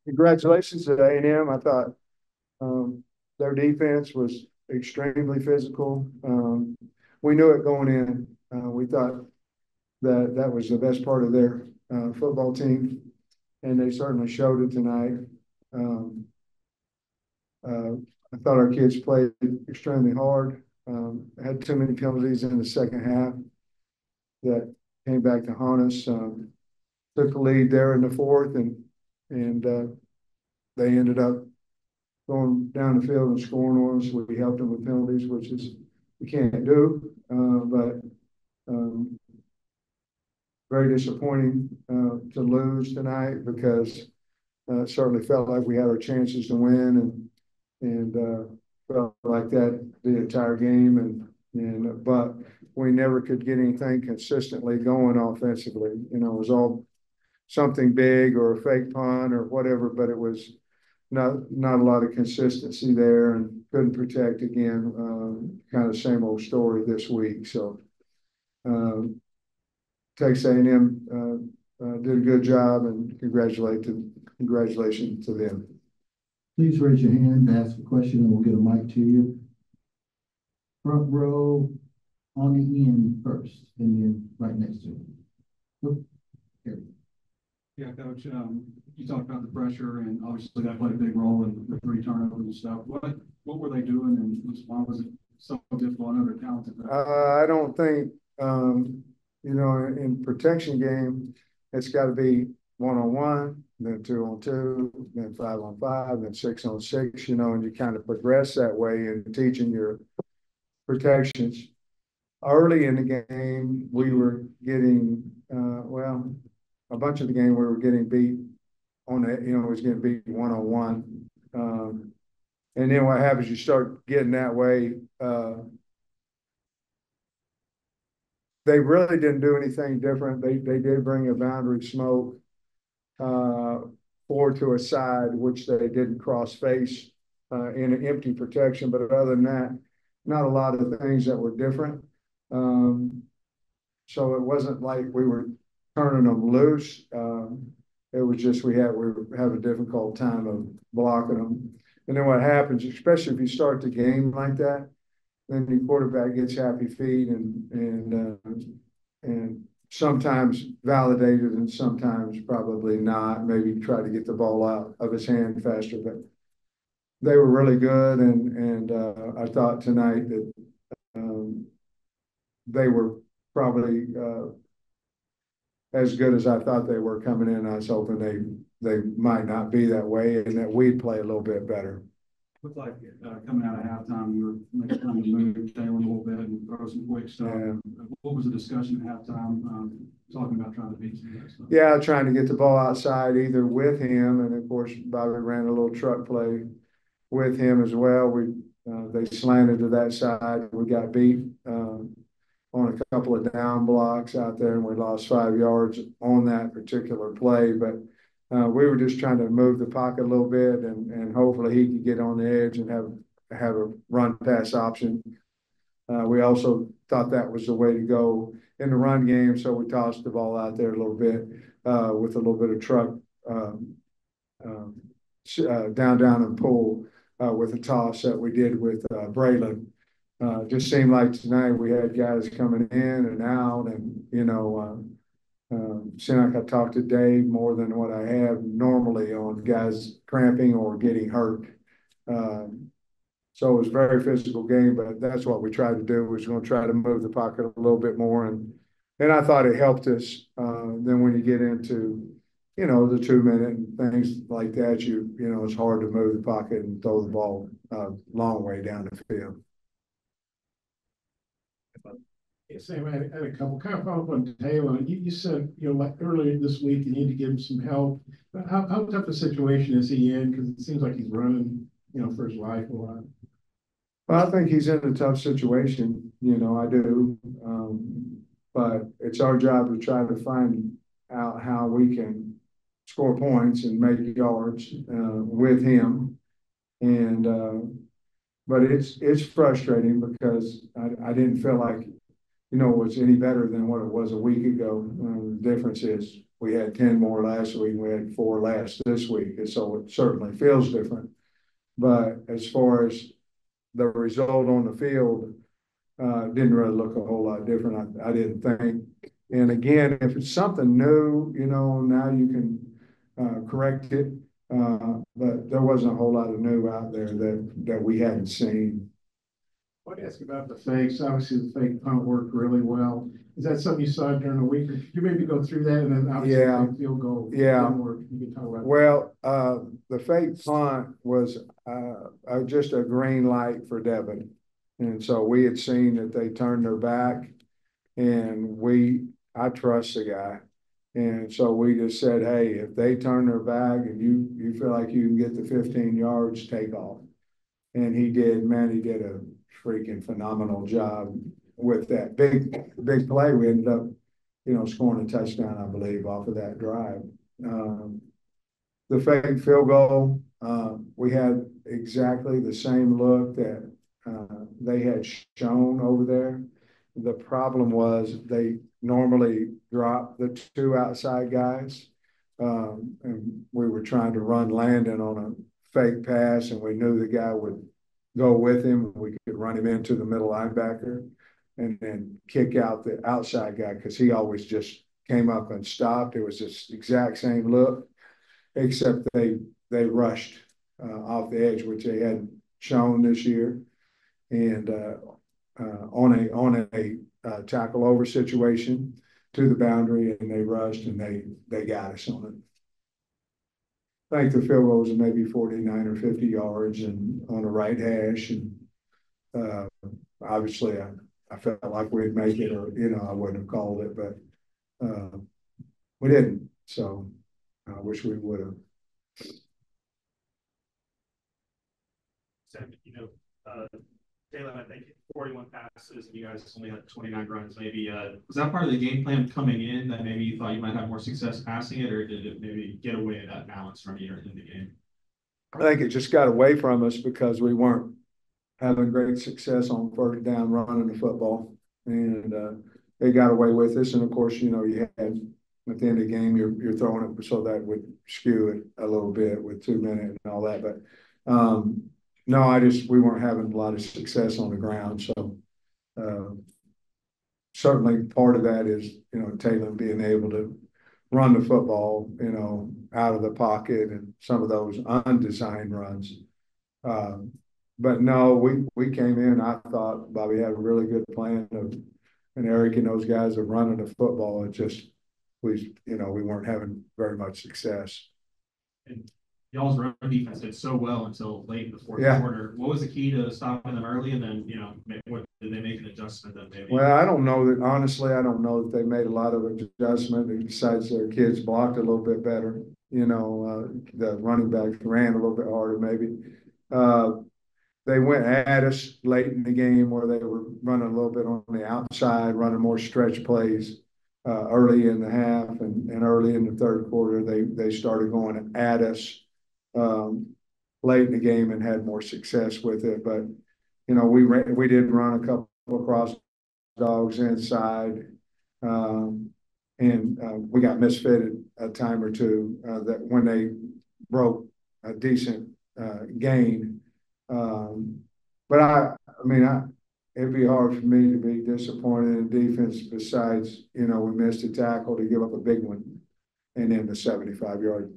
Congratulations to A&M. I thought um, their defense was extremely physical. We knew it going in. We thought that that was the best part of their football team, and they certainly showed it tonight. Um, uh, I thought our kids played extremely hard. Had too many penalties in the second half that came back to haunt us. Took the lead there in the fourth, and they ended up going down the field and scoring on us. We helped them with penalties, which is we can't do. But very disappointing to lose tonight because it certainly felt like we had our chances to win and felt like that the entire game and but we never could get anything consistently going offensively. You know, it was all something big or a fake punt or whatever, but it was not a lot of consistency there and couldn't protect again. Kind of same old story this week. So um, Texas A&M did a good job, and congratulations to them. Please raise your hand to ask a question and we'll get a mic to you. Front row on the end first and then right next to him. Oop, here. Yeah, Coach, you talked about the pressure and obviously that played a big role in the three turnovers and stuff. What were they doing and why was it so difficult? I know they're talented. I don't think, in protection game, it's got to be 1-on-1, then 2-on-2, then 5-on-5, then 6-on-6, and you kind of progress that way in teaching your protections. Early in the game, we were getting, a bunch of the game we were getting beat on it, was getting beat 1-on-1. And then what happens, you start getting that way. They really didn't do anything different. They did bring a boundary smoke forward to a side, which they didn't cross face in an empty protection. But other than that, not a lot of things that were different. So it wasn't like we were turning them loose. It was just we were having a difficult time of blocking them. And then what happens, especially if you start the game like that, then the quarterback gets happy feet and sometimes validated and sometimes probably not. Maybe try to get the ball out of his hand faster, but they were really good. And I thought tonight that they were probably as good as I thought they were coming in. I was hoping they might not be that way and that we'd play a little bit better. Looked like coming out of halftime, you were trying to move Taylor a little bit and throw some quick stuff. Yeah. What was the discussion at halftime talking about trying to beat some of that stuff? Yeah, trying to get the ball outside either with him, and of course Bobby ran a little truck play with him as well. They slanted to that side. We got beat on a couple of down blocks out there, and we lost 5 yards on that particular play. But we were just trying to move the pocket a little bit, and hopefully he could get on the edge and have a run pass option. We also thought that was the way to go in the run game, so we tossed the ball out there a little bit with a little bit of truck down and pull with a toss that we did with Braylon. Just seemed like tonight we had guys coming in and out, and seemed like I talked to Dave more than what I have normally on guys cramping or getting hurt. So it was a very physical game, but that's what we tried to do. Was going to try to move the pocket a little bit more, and I thought it helped us. Then when you get into the 2-minute and things like that, it's hard to move the pocket and throw the ball a long way down the field. Yeah, Sam, I had a couple kind of follow up on Taylor. You said, like earlier this week, you need to give him some help. But how tough a situation is he in? Because it seems like he's running, for his life a lot. Well, I think he's in a tough situation. I do. But it's our job to try to find out how we can score points and make yards with him. And but it's frustrating because I didn't feel like it was any better than what it was a week ago. The difference is we had 10 more last week, we had 4 last this week, and so it certainly feels different. But as far as the result on the field, didn't really look a whole lot different, I didn't think. And again, if it's something new, now you can correct it. But there wasn't a whole lot of new out there that we hadn't seen. I want to ask about the fakes. Obviously, the fake punt worked really well. Is that something you saw during the week? Or could you maybe go through that, and then obviously the field goal? Yeah. You can talk about. Well, the fake punt was just a green light for Devin. And so we had seen that they turned their back, and I trust the guy. And so we just said, hey, if they turn their back and you feel like you can get the 15 yards, take off. And he did, man, he did a freaking phenomenal job with that big play. We ended up, scoring a touchdown, I believe, off of that drive. The fake field goal, we had exactly the same look that they had shown over there. The problem was they normally drop the 2 outside guys. And we were trying to run Landon on a fake pass, and we knew the guy would go with him. We could run him into the middle linebacker and then kick out the outside guy, because he always just came up and stopped. It was this exact same look, except they rushed off the edge, which they hadn't shown this year. And on a tackle over situation to the boundary, and they rushed and they got us on it. I think the field goal was maybe 49 or 50 yards and on the right hash. And obviously I felt like we'd make it, or, I wouldn't have called it, but we didn't. So I wish we would have. Sam, Taylor, I think 41 passes, and you guys only had 29 runs. Maybe was that part of the game plan coming in, that maybe you thought you might have more success passing it, or did it maybe get away that balance from you in the game? I think it just got away from us because we weren't having great success on first down running the football, and they got away with us. And of course, you had at the end of the game, you're throwing it, so that would skew it a little bit with 2 minutes and all that. But no, we weren't having a lot of success on the ground. So certainly part of that is, Taylor being able to run the football, out of the pocket, and some of those undesigned runs. But no, we came in, I thought Bobby had a really good plan and Eric and those guys of running the football. It just, we weren't having very much success. And y'all's run defense did so well until late in the fourth quarter. What was the key to stopping them early? And then, what did they make an adjustment that maybe? Well, I don't know that they made a lot of adjustment besides their kids blocked a little bit better. The running backs ran a little bit harder, maybe. They went at us late in the game where they were running a little bit on the outside, running more stretch plays early in the half, and early in the third quarter, they started going at us late in the game and had more success with it. But we did run a couple of cross dogs inside, and we got misfitted a time or two that when they broke a decent gain. But it'd be hard for me to be disappointed in defense. Besides, we missed a tackle to give up a big one, and then the 75-yard.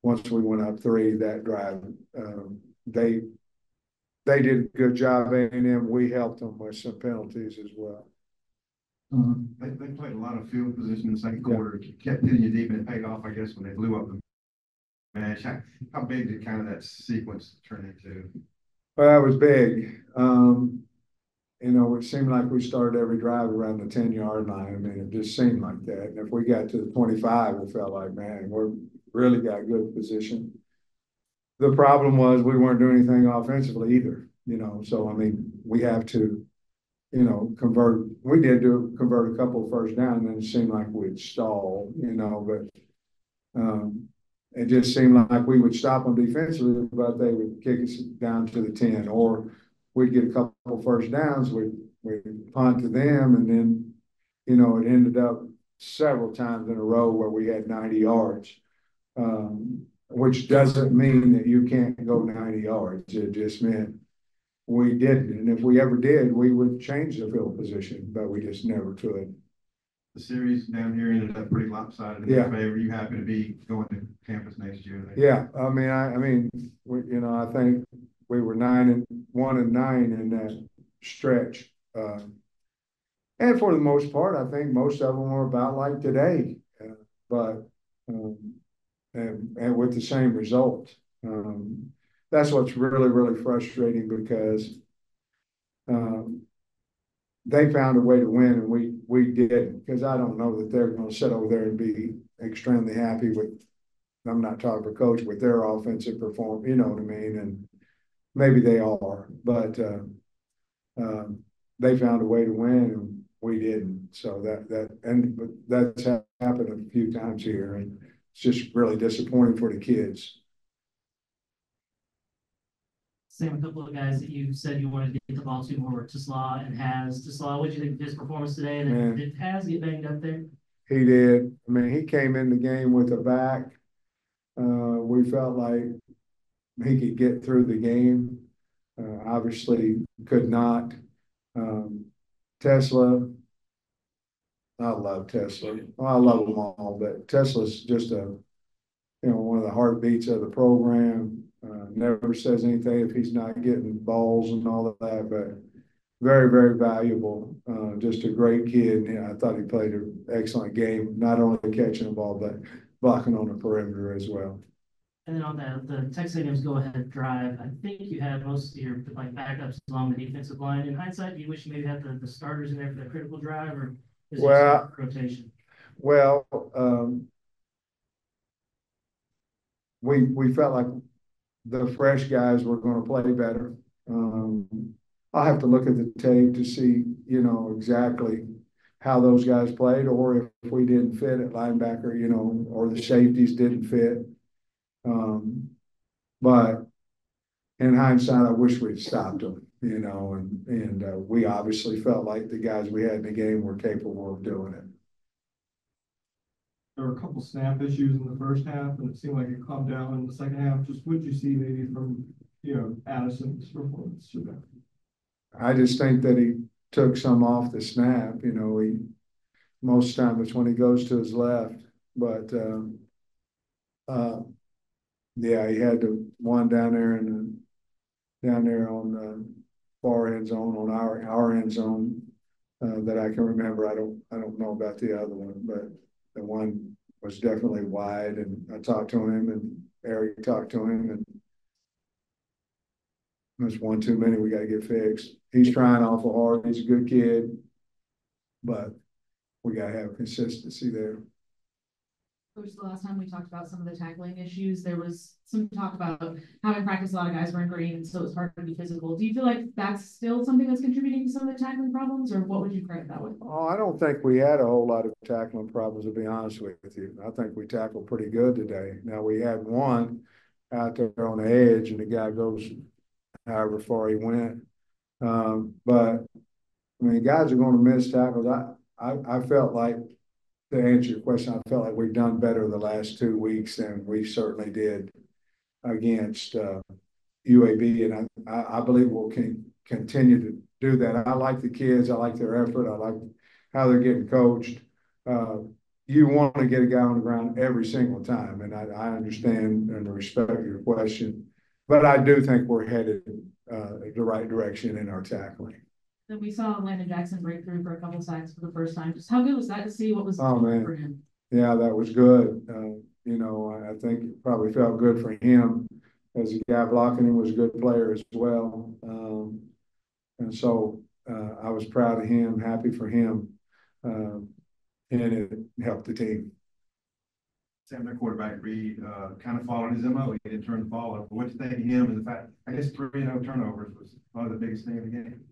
Once we went up 3 that drive, they did a good job. A&M, we helped them with some penalties as well. They played a lot of field position in the second quarter. Kept hitting you deep, and it paid off, I guess, when they blew up the match. How big did kind of that sequence turn into? Well, it was big. It seemed like we started every drive around the 10-yard line. It just seemed like that. And if we got to the 25, we felt like, man, we're really got good position. The problem was we weren't doing anything offensively either, So, we have to, convert. We did convert a couple of first down, and then it seemed like we'd stall, but it just seemed like we would stop them defensively, but they would kick us down to the 10, or we'd get a couple first downs, we'd punt to them, and then, it ended up several times in a row where we had 90 yards. Which doesn't mean that you can't go 90 yards. It just meant we didn't. And if we ever did, we would change the field position, but we just never could. The series down here ended up pretty lopsided in your favor. You happen to be going to campus next year. Yeah, I mean, I think we were 9-1 and 9 in that stretch. And for the most part, I think most of them were about like today, but and with the same result. That's what's really, really frustrating because they found a way to win and we didn't, because I don't know that they're going to sit over there and be extremely happy with, I'm not talking for coach, with their offensive performance, you know what I mean? And maybe they are, but they found a way to win and we didn't. So but that's happened a few times here, and it's just really disappointing for the kids. Sam, a couple of guys that you said you wanted to get the ball to more were Tisla and Has. Tisla, what did you think of his performance today? And then did Has get banged up there? He did. I mean, he came in the game with a back. We felt like he could get through the game. Obviously could not. Tesla, I love Tesla. Well, I love them all, but Tesla's just one of the heartbeats of the program. Never says anything if he's not getting balls and all of that, but very, very valuable. Just a great kid. And I thought he played an excellent game, not only catching the ball, but blocking on the perimeter as well. And then on the Texas A&M's go-ahead drive, I think you had most of your backups along the defensive line. In hindsight, do you wish you maybe had the starters in there for that critical drive, or is it just rotation? Well, we felt like the fresh guys were going to play better. I'll have to look at the tape to see, exactly how those guys played, or if we didn't fit at linebacker, or the safeties didn't fit. But in hindsight, I wish we'd stopped them, and we obviously felt like the guys we had in the game were capable of doing it. There were a couple snap issues in the first half, and it seemed like it calmed down in the second half. Just what did you see maybe from, Addison's performance today? I just think that he took some off the snap. Most of the time it's when he goes to his left, but yeah, he had the one down there on the far end zone, on our end zone, that I can remember. I don't know about the other one, but the one was definitely wide, and I talked to him, and Eric talked to him, and there's one too many we got to get fixed. He's trying awful hard. He's a good kid, but we got to have consistency there. Coach, the last time we talked about some of the tackling issues, there was some talk about how in practice a lot of guys weren't green, and so it's hard to be physical. Do you feel like that's still something that's contributing to some of the tackling problems, or what would you credit that with? Oh, I don't think we had a whole lot of tackling problems, to be honest with you. I think we tackled pretty good today. Now, we had one out there on the edge, and the guy goes however far he went. But, I mean, guys are going to miss tackles. I felt like, to answer your question, I felt like we've done better the last 2 weeks than we certainly did against UAB, and I believe we'll continue to do that. I like the kids. I like their effort. I like how they're getting coached. You want to get a guy on the ground every single time, and I understand and respect your question, but I do think we're headed the right direction in our tackling. Then we saw Landon Jackson break through for a couple of sacks for the first time. Just how good was that to see? What was for him? Yeah, that was good. I think it probably felt good for him, as the guy blocking him was a good player as well. And so I was proud of him, happy for him, and it helped the team. Sam, their quarterback Reed kind of followed his MO. He didn't turn the ball over. What do you think of him and the fact, I guess 3-0 turnovers was one of the biggest things of the game?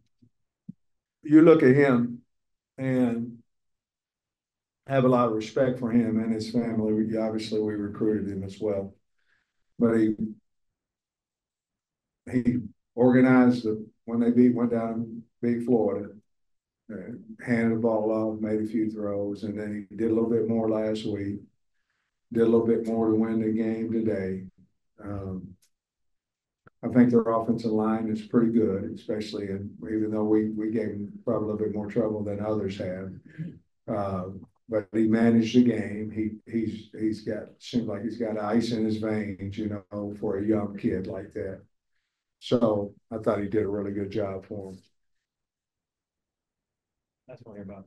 You look at him and have a lot of respect for him and his family. Obviously, we recruited him as well, but he organized when they went down and beat Florida, handed the ball off, made a few throws, and then he did a little bit more last week. Did a little bit more to win the game today. I think their offensive line is pretty good, especially even though we gave them probably a little bit more trouble than others have. But he managed the game. Seems like he's got ice in his veins, for a young kid like that. So I thought he did a really good job for him. That's what we're about.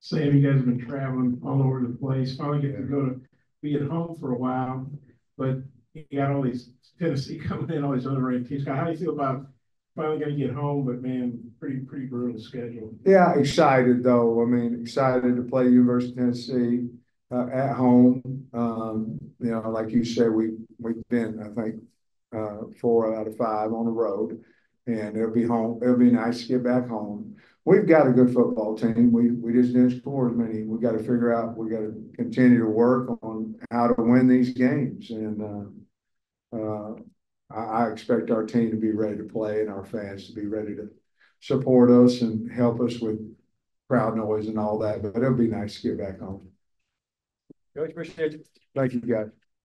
Sam, you guys have been traveling all over the place, finally get to be at home for a while, but you got all these Tennessee coming in, all these other ranked teams. How do you feel about finally gonna get home, but man, pretty brutal schedule? Yeah, excited though. I mean, excited to play University of Tennessee at home. Like you said, we've been, I think, 4 out of 5 on the road, and it'll be home. It'll be nice to get back home. We've got a good football team. We just didn't score as many. We got to figure out. We got to continue to work on how to win these games, and I expect our team to be ready to play and our fans to be ready to support us and help us with crowd noise and all that. But it'll be nice to get back home. Coach, appreciate it. Thank you, guys.